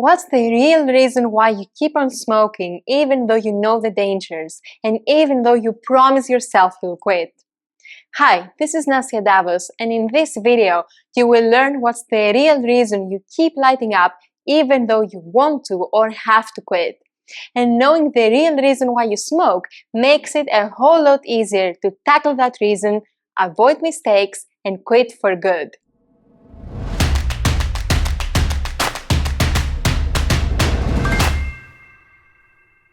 What's the real reason why you keep on smoking even though you know the dangers and even though you promise yourself you'll quit? Hi, this is Nasia Davos, and in this video you will learn what's the real reason you keep lighting up even though you want to or have to quit. And knowing the real reason why you smoke makes it a whole lot easier to tackle that reason, avoid mistakes, and quit for good.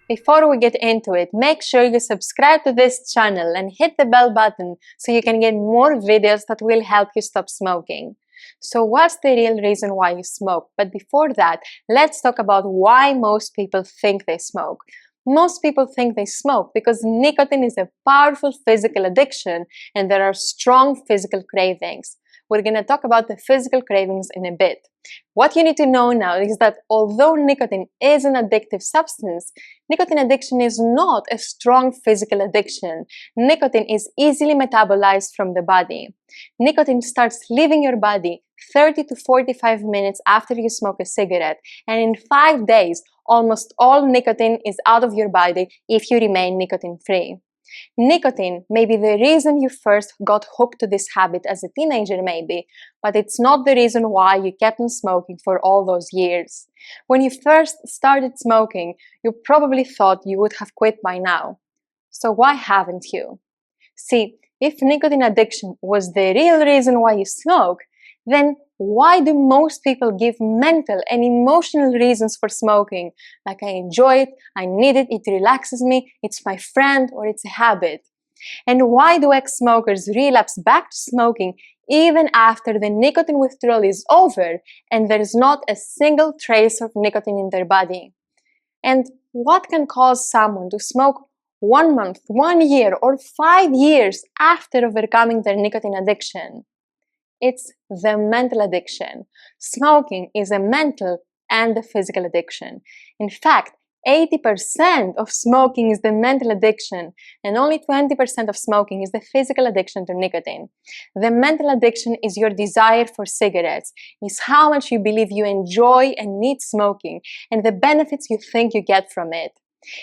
Before we get into it, make sure you subscribe to this channel and hit the bell button so you can get more videos that will help you stop smoking. So what's the real reason why you smoke? But before that, let's talk about why most people think they smoke. Most people think they smoke because nicotine is a powerful physical addiction and there are strong physical cravings. We're going to talk about the physical cravings in a bit. What you need to know now is that although nicotine is an addictive substance, nicotine addiction is not a strong physical addiction. Nicotine is easily metabolized from the body. Nicotine starts leaving your body 30 to 45 minutes after you smoke a cigarette, and in 5 days, almost all nicotine is out of your body if you remain nicotine-free. Nicotine may be the reason you first got hooked to this habit as a teenager maybe, but it's not the reason why you kept on smoking for all those years. When you first started smoking, you probably thought you would have quit by now. So why haven't you? See, if nicotine addiction was the real reason why you smoke, then why do most people give mental and emotional reasons for smoking? Like, I enjoy it, I need it, it relaxes me, it's my friend, or it's a habit. And why do ex-smokers relapse back to smoking even after the nicotine withdrawal is over and there is not a single trace of nicotine in their body? And what can cause someone to smoke 1 month, 1 year, or 5 years after overcoming their nicotine addiction? It's the mental addiction. Smoking is a mental and a physical addiction. In fact, 80% of smoking is the mental addiction, and only 20% of smoking is the physical addiction to nicotine. The mental addiction is your desire for cigarettes, is how much you believe you enjoy and need smoking, and the benefits you think you get from it.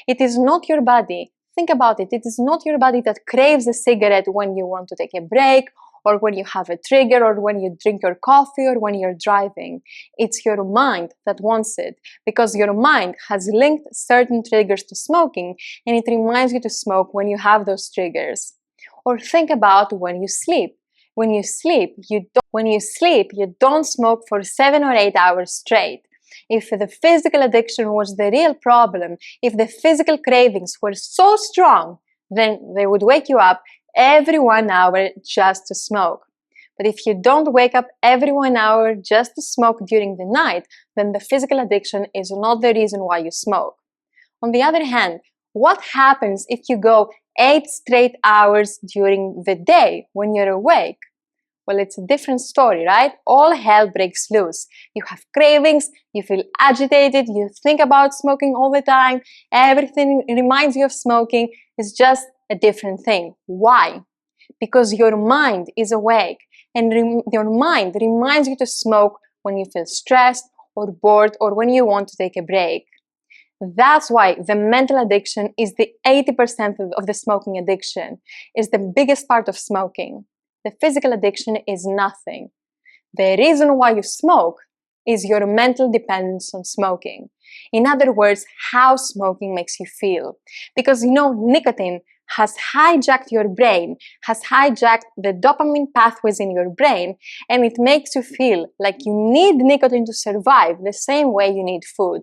It is not your body. Think about it. It is not your body that craves a cigarette when you want to take a break, or when you have a trigger, or when you drink your coffee, or when you're driving. It's your mind that wants it, because your mind has linked certain triggers to smoking, and it reminds you to smoke when you have those triggers. Or think about when you sleep. When you sleep, you don't smoke for 7 or 8 hours straight. If the physical addiction was the real problem, if the physical cravings were so strong, then they would wake you up every 1 hour just to smoke. But if you don't wake up every 1 hour just to smoke during the night, then the physical addiction is not the reason why you smoke. On the other hand, what happens if you go 8 straight hours during the day when you're awake? Well, it's a different story, right? All hell breaks loose. You have cravings, you feel agitated, you think about smoking all the time, everything reminds you of smoking. It's just a different thing. Why? Because your mind is awake, and your mind reminds you to smoke when you feel stressed or bored or when you want to take a break. That's why the mental addiction is the 80% of the smoking addiction, is the biggest part of smoking. The physical addiction is nothing. The reason why you smoke is your mental dependence on smoking. In other words, how smoking makes you feel. Because nicotine has hijacked your brain, has hijacked the dopamine pathways in your brain, and it makes you feel like you need nicotine to survive the same way you need food.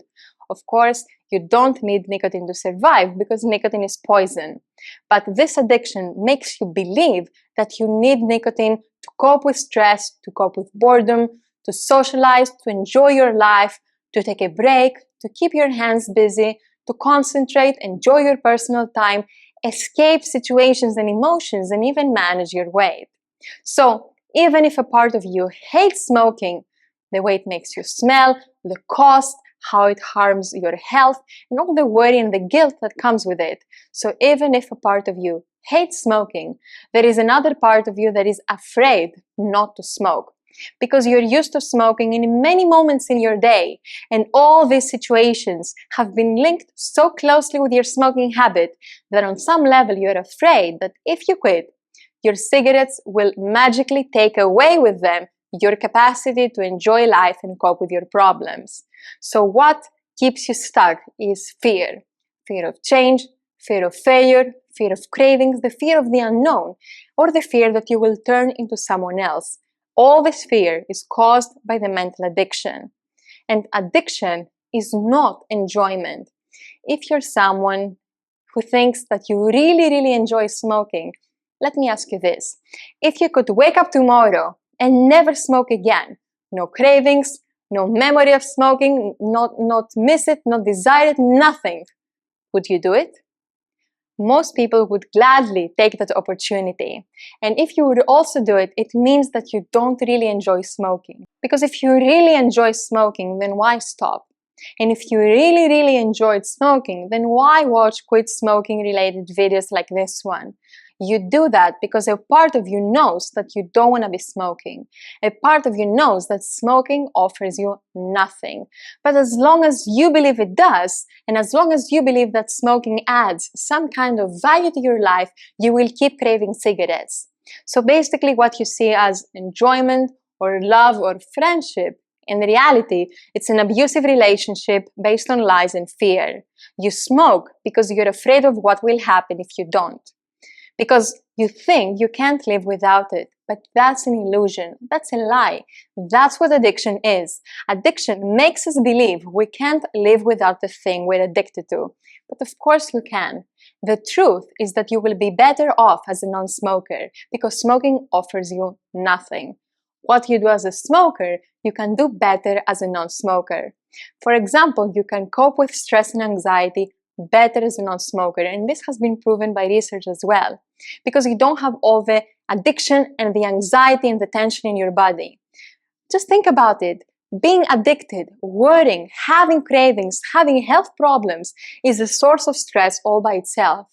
Of course, you don't need nicotine to survive because nicotine is poison. But this addiction makes you believe that you need nicotine to cope with stress, to cope with boredom, to socialize, to enjoy your life, to take a break, to keep your hands busy, to concentrate, enjoy your personal time, escape situations and emotions, and even manage your weight. So, even if a part of you hates smoking, the way it makes you smell, the cost, how it harms your health, and all the worry and the guilt that comes with it. So even if a part of you hates smoking, there is another part of you that is afraid not to smoke. because you're used to smoking in many moments in your day, and all these situations have been linked so closely with your smoking habit that on some level you're afraid that if you quit, your cigarettes will magically take away with them your capacity to enjoy life and cope with your problems. So what keeps you stuck is fear. Fear of change, fear of failure, fear of cravings, the fear of the unknown, or the fear that you will turn into someone else. All this fear is caused by the mental addiction. And addiction is not enjoyment. If you're someone who thinks that you really enjoy smoking, let me ask you this. If you could wake up tomorrow and never smoke again, no cravings, no memory of smoking, not miss it, not desire it, nothing, would you do it? Most people would gladly take that opportunity. And if you would also do it, it means that you don't really enjoy smoking. Because if you really enjoy smoking, then why stop? And if you really enjoyed smoking, then why watch quit smoking related videos like this one? You do that because a part of you knows that you don't want to be smoking. A part of you knows that smoking offers you nothing. But as long as you believe it does, and as long as you believe that smoking adds some kind of value to your life, you will keep craving cigarettes. So basically what you see as enjoyment or love or friendship, in reality, it's an abusive relationship based on lies and fear. You smoke because you're afraid of what will happen if you don't. Because you think you can't live without it. But that's an illusion. That's a lie. That's what addiction is. Addiction makes us believe we can't live without the thing we're addicted to. But of course you can. The truth is that you will be better off as a non-smoker because smoking offers you nothing. What you do as a smoker, you can do better as a non-smoker. For example, you can cope with stress and anxiety better as a non-smoker, and this has been proven by research as well, because you don't have all the addiction and the anxiety and the tension in your body. Just think about it. Being addicted, worrying, having cravings, having health problems is a source of stress all by itself.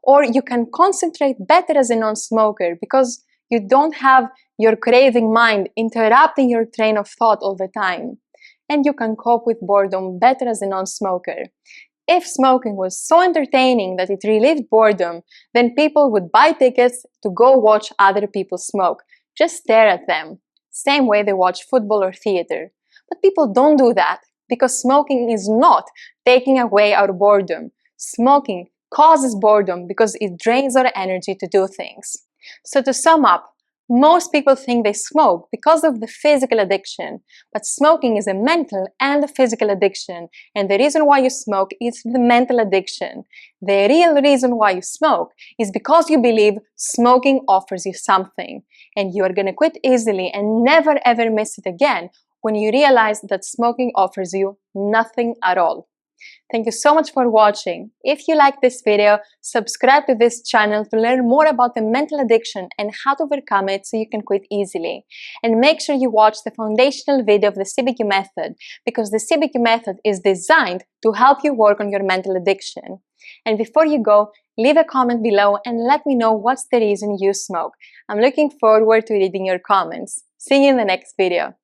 Or you can concentrate better as a non-smoker because you don't have your craving mind interrupting your train of thought all the time. And you can cope with boredom better as a non-smoker. If smoking was so entertaining that it relieved boredom, then people would buy tickets to go watch other people smoke. Just stare at them. Same way they watch football or theater. But people don't do that because smoking is not taking away our boredom. Smoking causes boredom because it drains our energy to do things. So to sum up, most people think they smoke because of the physical addiction, but smoking is a mental and a physical addiction, and the reason why you smoke is the mental addiction. The real reason why you smoke is because you believe smoking offers you something, and you are going to quit easily and never ever miss it again when you realize that smoking offers you nothing at all. Thank you so much for watching. If you like this video, subscribe to this channel to learn more about the mental addiction and how to overcome it so you can quit easily. And make sure you watch the foundational video of the CBQ Method, because the CBQ Method is designed to help you work on your mental addiction. And before you go, leave a comment below and let me know what's the reason you smoke. I'm looking forward to reading your comments. See you in the next video.